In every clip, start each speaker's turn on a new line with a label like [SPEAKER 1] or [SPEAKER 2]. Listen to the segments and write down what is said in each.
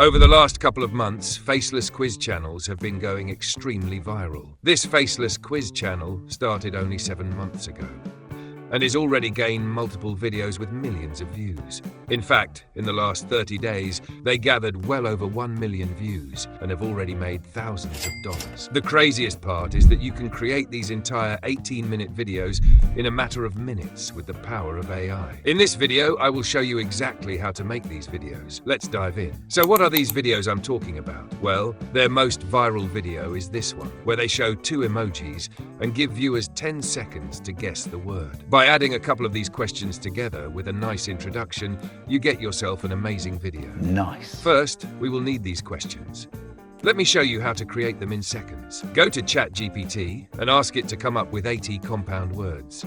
[SPEAKER 1] Over the last couple of months, faceless quiz channels have been going extremely viral. This faceless quiz channel started only 7 months ago and has already gained multiple videos with millions of views. In fact, in the last 30 days, they gathered well over 1 million views and have already made thousands of dollars. The craziest part is that you can create these entire 18-minute videos in a matter of minutes with the power of AI. In this video, I will show you exactly how to make these videos. Let's dive in. So what are these videos I'm talking about? Well, their most viral video is this one, where they show 2 emojis and give viewers 10 seconds to guess the word. By adding a couple of these questions together with a nice introduction, you get yourself an amazing video.
[SPEAKER 2] Nice.
[SPEAKER 1] First, we will need these questions. Let me show you how to create them in seconds. Go to ChatGPT and ask it to come up with 80 compound words.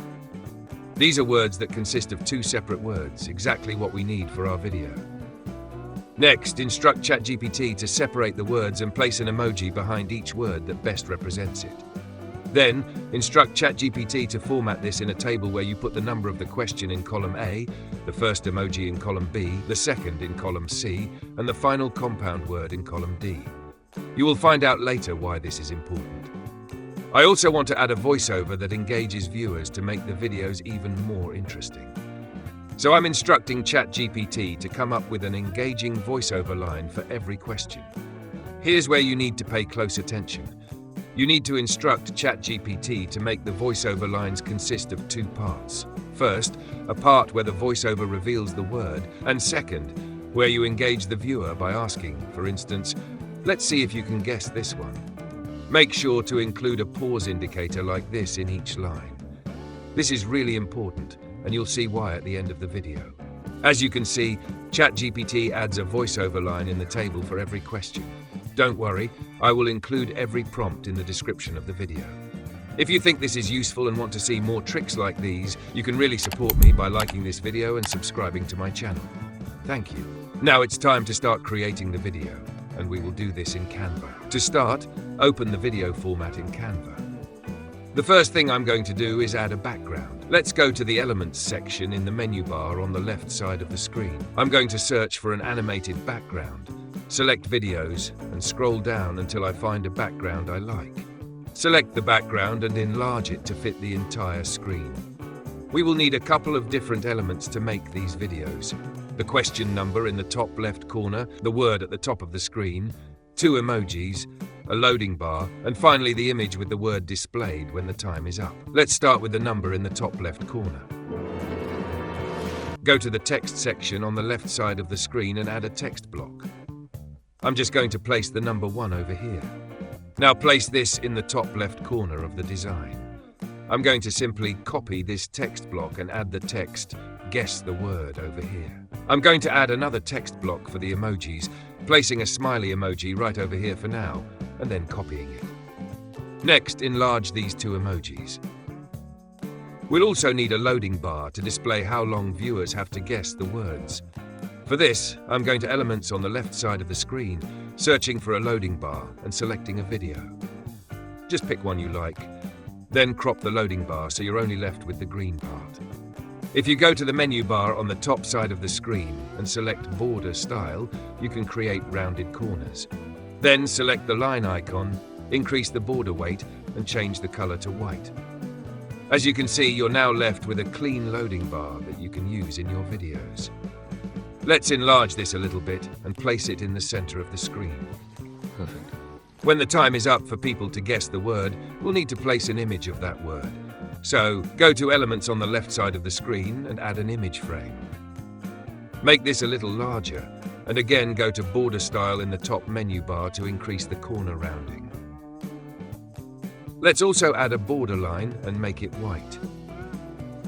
[SPEAKER 1] These are words that consist of 2 separate words, exactly what we need for our video. Next, instruct ChatGPT to separate the words and place an emoji behind each word that best represents it. Then, instruct ChatGPT to format this in a table where you put the number of the question in column A, the first emoji in column B, the second in column C, and the final compound word in column D. You will find out later why this is important. I also want to add a voiceover that engages viewers to make the videos even more interesting. So I'm instructing ChatGPT to come up with an engaging voiceover line for every question. Here's where you need to pay close attention. You need to instruct ChatGPT to make the voiceover lines consist of 2 parts. First, a part where the voiceover reveals the word, and second, where you engage the viewer by asking, for instance, let's see if you can guess this one. Make sure to include a pause indicator like this in each line. This is really important, and you'll see why at the end of the video. As you can see, ChatGPT adds a voiceover line in the table for every question. Don't worry, I will include every prompt in the description of the video. If you think this is useful and want to see more tricks like these, you can really support me by liking this video and subscribing to my channel. Thank you. Now it's time to start creating the video, and we will do this in Canva. To start, open the video format in Canva. The first thing I'm going to do is add a background. Let's go to the Elements section in the menu bar on the left side of the screen. I'm going to search for an animated background. Select Videos and scroll down until I find a background I like. Select the background and enlarge it to fit the entire screen. We will need a couple of different elements to make these videos. The question number in the top left corner, the word at the top of the screen, 2 emojis, a loading bar, and finally the image with the word displayed when the time is up. Let's start with the number in the top left corner. Go to the text section on the left side of the screen and add a text block. I'm just going to place the number 1 over here. Now place this in the top left corner of the design. I'm going to simply copy this text block and add the text, guess the word, over here. I'm going to add another text block for the emojis, placing a smiley emoji right over here for now, and then copying it. Next, enlarge these 2 emojis. We'll also need a loading bar to display how long viewers have to guess the words. For this, I'm going to Elements on the left side of the screen, searching for a loading bar and selecting a video. Just pick one you like, then crop the loading bar so you're only left with the green part. If you go to the menu bar on the top side of the screen and select Border Style, you can create rounded corners. Then select the line icon, increase the border weight, and change the color to white. As you can see, you're now left with a clean loading bar that you can use in your videos. Let's enlarge this a little bit and place it in the center of the screen.
[SPEAKER 2] Perfect.
[SPEAKER 1] When the time is up for people to guess the word, we'll need to place an image of that word. So, go to Elements on the left side of the screen and add an image frame. Make this a little larger, and again go to Border Style in the top menu bar to increase the corner rounding. Let's also add a border line and make it white.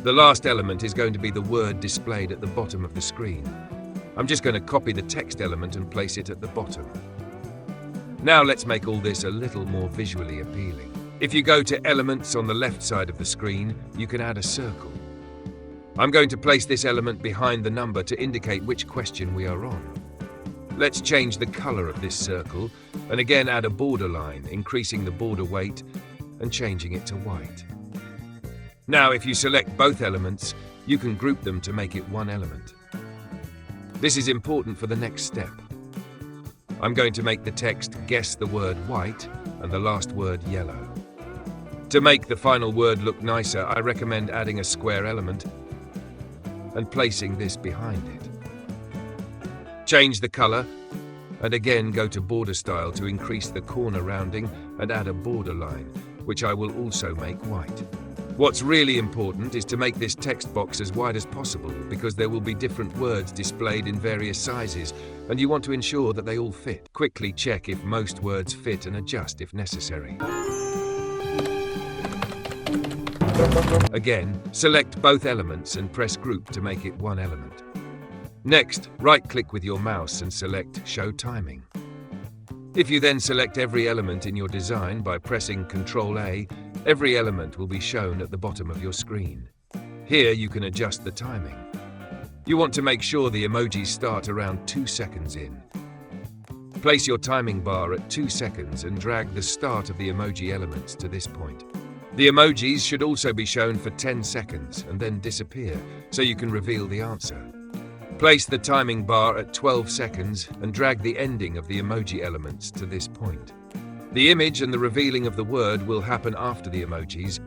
[SPEAKER 1] The last element is going to be the word displayed at the bottom of the screen. I'm just going to copy the text element and place it at the bottom. Now let's make all this a little more visually appealing. If you go to Elements on the left side of the screen, you can add a circle. I'm going to place this element behind the number to indicate which question we are on. Let's change the color of this circle and again add a border line, increasing the border weight and changing it to white. Now if you select both elements, you can group them to make it one element. This is important for the next step. I'm going to make the text guess the word white and the last word yellow. To make the final word look nicer, I recommend adding a square element and placing this behind it. Change the color and again go to border style to increase the corner rounding and add a border line, which I will also make white. What's really important is to make this text box as wide as possible because there will be different words displayed in various sizes and you want to ensure that they all fit. Quickly check if most words fit and adjust if necessary. Again, select both elements and press group to make it one element. Next, right-click with your mouse and select Show Timing. If you then select every element in your design by pressing Ctrl-A, every element will be shown at the bottom of your screen. Here you can adjust the timing. You want to make sure the emojis start around 2 seconds in. Place your timing bar at 2 seconds and drag the start of the emoji elements to this point. The emojis should also be shown for 10 seconds and then disappear, so you can reveal the answer. Place the timing bar at 12 seconds and drag the ending of the emoji elements to this point. The image and the revealing of the word will happen after the emojis,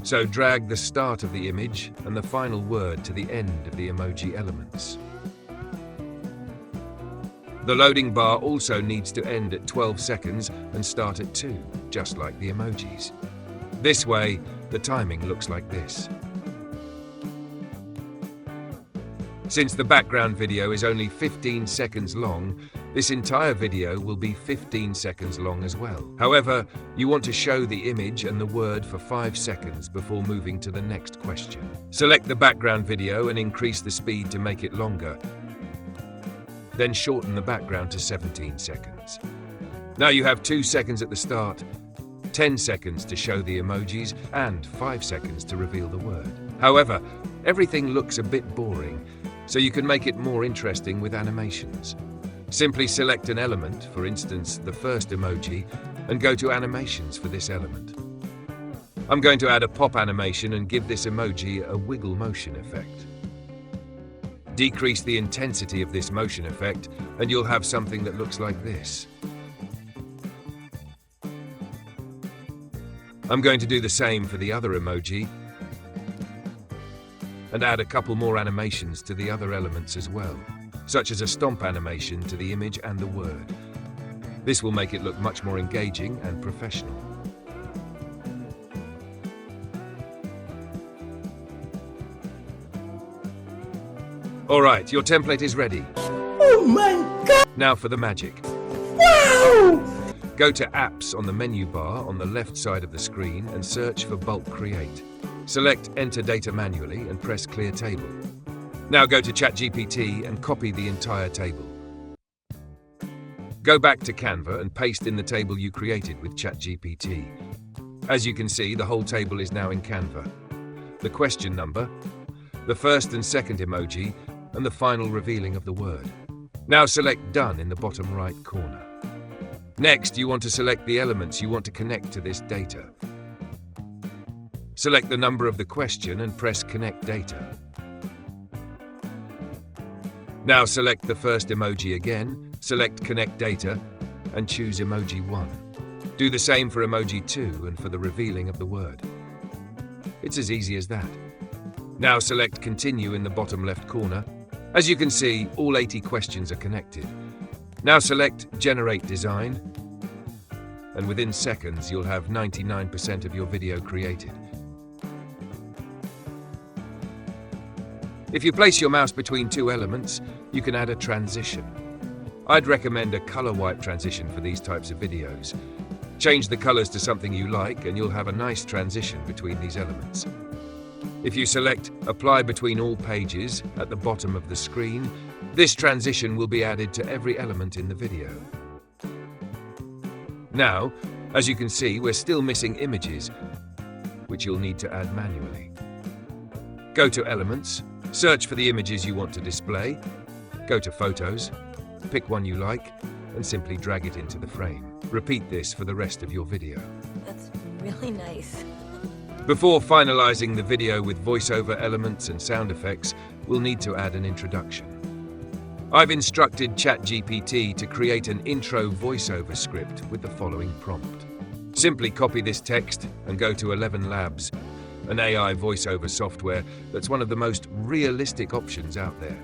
[SPEAKER 1] so drag the start of the image and the final word to the end of the emoji elements. The loading bar also needs to end at 12 seconds and start at 2, just like the emojis. This way, the timing looks like this. Since the background video is only 15 seconds long, this entire video will be 15 seconds long as well. However, you want to show the image and the word for 5 seconds before moving to the next question. Select the background video and increase the speed to make it longer. Then shorten the background to 17 seconds. Now you have 2 seconds at the start, 10 seconds to show the emojis, and 5 seconds to reveal the word. However, everything looks a bit boring, so you can make it more interesting with animations. Simply select an element, for instance, the first emoji, and go to animations for this element. I'm going to add a pop animation and give this emoji a wiggle motion effect. Decrease the intensity of this motion effect, and you'll have something that looks like this. I'm going to do the same for the other emoji, and add a couple more animations to the other elements as well, such as a stomp animation to the image and the word. This will make it look much more engaging and professional. Alright, your template is ready.
[SPEAKER 2] Oh my god!
[SPEAKER 1] Now for the magic.
[SPEAKER 2] Wow!
[SPEAKER 1] Go to Apps on the menu bar on the left side of the screen and search for Bulk Create. Select Enter Data manually and press Clear Table. Now go to ChatGPT and copy the entire table. Go back to Canva and paste in the table you created with ChatGPT. As you can see, the whole table is now in Canva. The question number, the first and second emoji, and the final revealing of the word. Now select Done in the bottom right corner. Next, you want to select the elements you want to connect to this data. Select the number of the question and press Connect Data. Now select the first emoji again, select Connect Data, and choose Emoji 1. Do the same for Emoji 2 and for the revealing of the word. It's as easy as that. Now select Continue in the bottom left corner. As you can see, all 80 questions are connected. Now select Generate Design, and within seconds you'll have 99% of your video created. If you place your mouse between two elements, you can add a transition. I'd recommend a color wipe transition for these types of videos. Change the colors to something you like and you'll have a nice transition between these elements. If you select Apply Between All Pages at the bottom of the screen, this transition will be added to every element in the video. Now, as you can see, we're still missing images, which you'll need to add manually. Go to Elements, search for the images you want to display, go to Photos, pick one you like, and simply drag it into the frame. Repeat this for the rest of your video.
[SPEAKER 2] That's really nice.
[SPEAKER 1] Before finalizing the video with voiceover elements and sound effects, we'll need to add an introduction. I've instructed ChatGPT to create an intro voiceover script with the following prompt. Simply copy this text and go to 11 Labs, an AI voiceover software that's one of the most realistic options out there.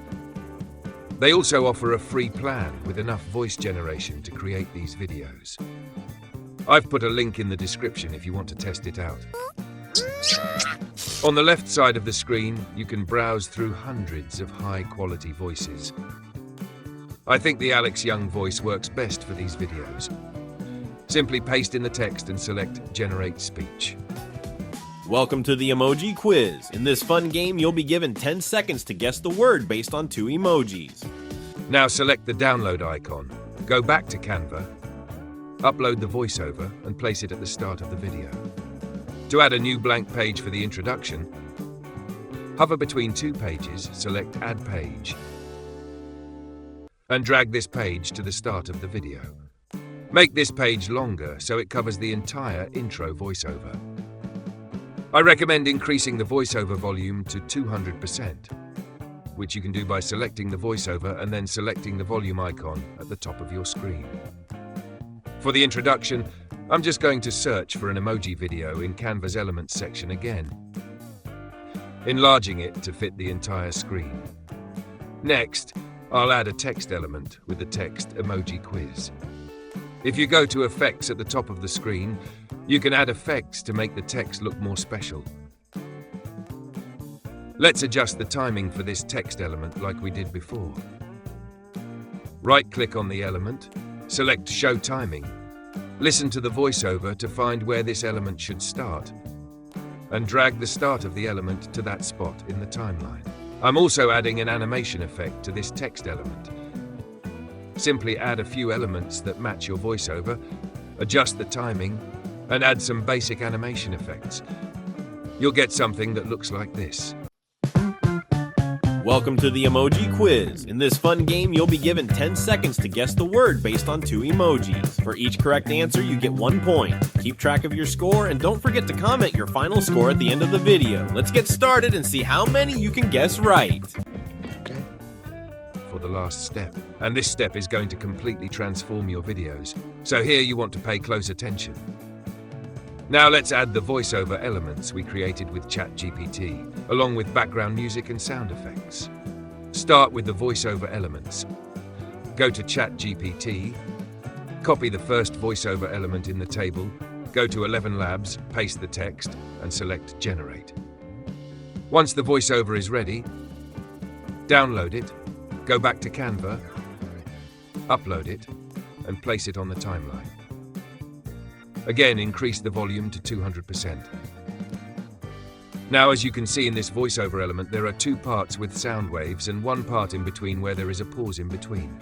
[SPEAKER 1] They also offer a free plan with enough voice generation to create these videos. I've put a link in the description if you want to test it out. On the left side of the screen, you can browse through hundreds of high-quality voices. I think the Alex Young voice works best for these videos. Simply paste in the text and select Generate Speech.
[SPEAKER 3] Welcome to the Emoji Quiz. In this fun game, you'll be given 10 seconds to guess the word based on 2 emojis.
[SPEAKER 1] Now select the download icon, go back to Canva, upload the voiceover and place it at the start of the video. To add a new blank page for the introduction, hover between 2 pages, select Add Page, and drag this page to the start of the video. Make this page longer so it covers the entire intro voiceover. I recommend increasing the voiceover volume to 200%, which you can do by selecting the voiceover and then selecting the volume icon at the top of your screen. For the introduction, I'm just going to search for an emoji video in Canva's Elements section again, enlarging it to fit the entire screen. Next, I'll add a text element with the text Emoji Quiz. If you go to Effects at the top of the screen, you can add effects to make the text look more special. Let's adjust the timing for this text element like we did before. Right-click on the element, select Show Timing, listen to the voiceover to find where this element should start, and drag the start of the element to that spot in the timeline. I'm also adding an animation effect to this text element. Simply add a few elements that match your voiceover, adjust the timing, and add some basic animation effects. You'll get something that looks like this.
[SPEAKER 3] Welcome to the Emoji Quiz. In this fun game, you'll be given 10 seconds to guess the word based on 2 emojis. For each correct answer, you get 1 point. Keep track of your score and don't forget to comment your final score at the end of the video. Let's get started and see how many you can guess right.
[SPEAKER 1] For the last step. And this step is going to completely transform your videos. So here you want to pay close attention. Now let's add the voiceover elements we created with ChatGPT, along with background music and sound effects. Start with the voiceover elements. Go to ChatGPT, copy the first voiceover element in the table, go to 11 Labs, paste the text, and select Generate. Once the voiceover is ready, download it, go back to Canva, upload it, and place it on the timeline. Again, increase the volume to 200%. Now, as you can see in this voiceover element, there are 2 parts with sound waves and 1 part in between where there is a pause in between.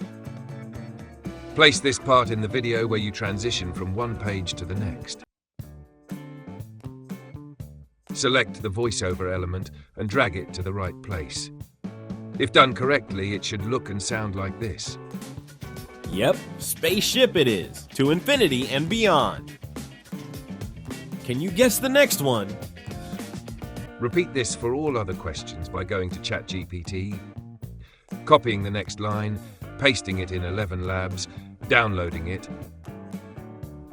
[SPEAKER 1] Place this part in the video where you transition from one page to the next. Select the voiceover element and drag it to the right place. If done correctly, it should look and sound like this.
[SPEAKER 3] Yep, spaceship it is, to infinity and beyond. Can you guess the next one?
[SPEAKER 1] Repeat this for all other questions by going to ChatGPT, copying the next line, pasting it in 11 Labs, downloading it,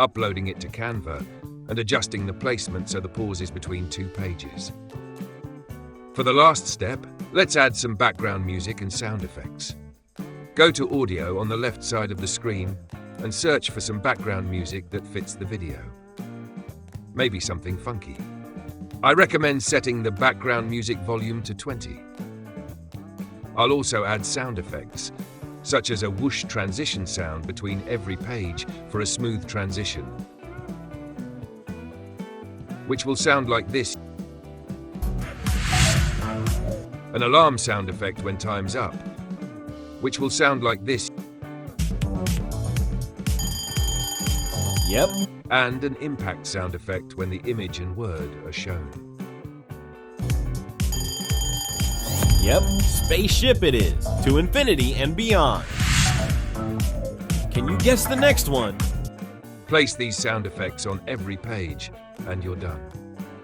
[SPEAKER 1] uploading it to Canva, and adjusting the placement so the pause is between 2 pages. For the last step, let's add some background music and sound effects. Go to Audio on the left side of the screen and search for some background music that fits the video. Maybe something funky. I recommend setting the background music volume to 20. I'll also add sound effects, such as a whoosh transition sound between every page for a smooth transition, which will sound like this. An alarm sound effect when time's up, which will sound like this.
[SPEAKER 3] Yep.
[SPEAKER 1] And an impact sound effect when the image and word are shown.
[SPEAKER 3] Yep, spaceship it is, to infinity and beyond. Can you guess the next one?
[SPEAKER 1] Place these sound effects on every page and you're done.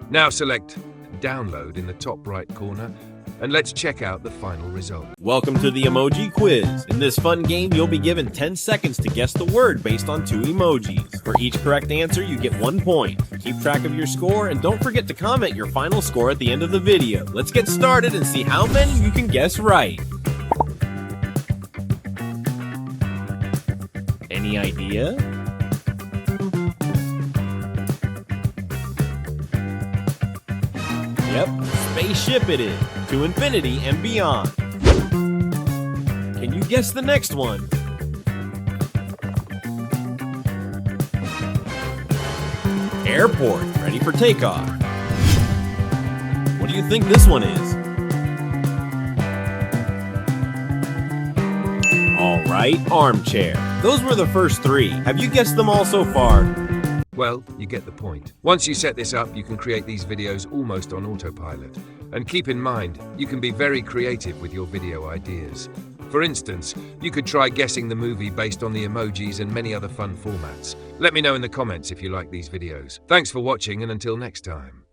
[SPEAKER 1] Now select Download in the top right corner and let's check out the final result.
[SPEAKER 3] Welcome to the Emoji Quiz. In this fun game, you'll be given 10 seconds to guess the word based on 2 emojis. For each correct answer, you get 1 point. Keep track of your score, and don't forget to comment your final score at the end of the video. Let's get started and see how many you can guess right. Any idea? Yep, spaceship it is, to infinity and beyond. Can you guess the next one? Airport, ready for takeoff. What do you think this one is? All right, armchair. Those were the first 3. Have you guessed them all so far?
[SPEAKER 1] Well, you get the point. Once you set this up, you can create these videos almost on autopilot. And keep in mind, you can be very creative with your video ideas. For instance, you could try guessing the movie based on the emojis and many other fun formats. Let me know in the comments if you like these videos. Thanks for watching, and until next time.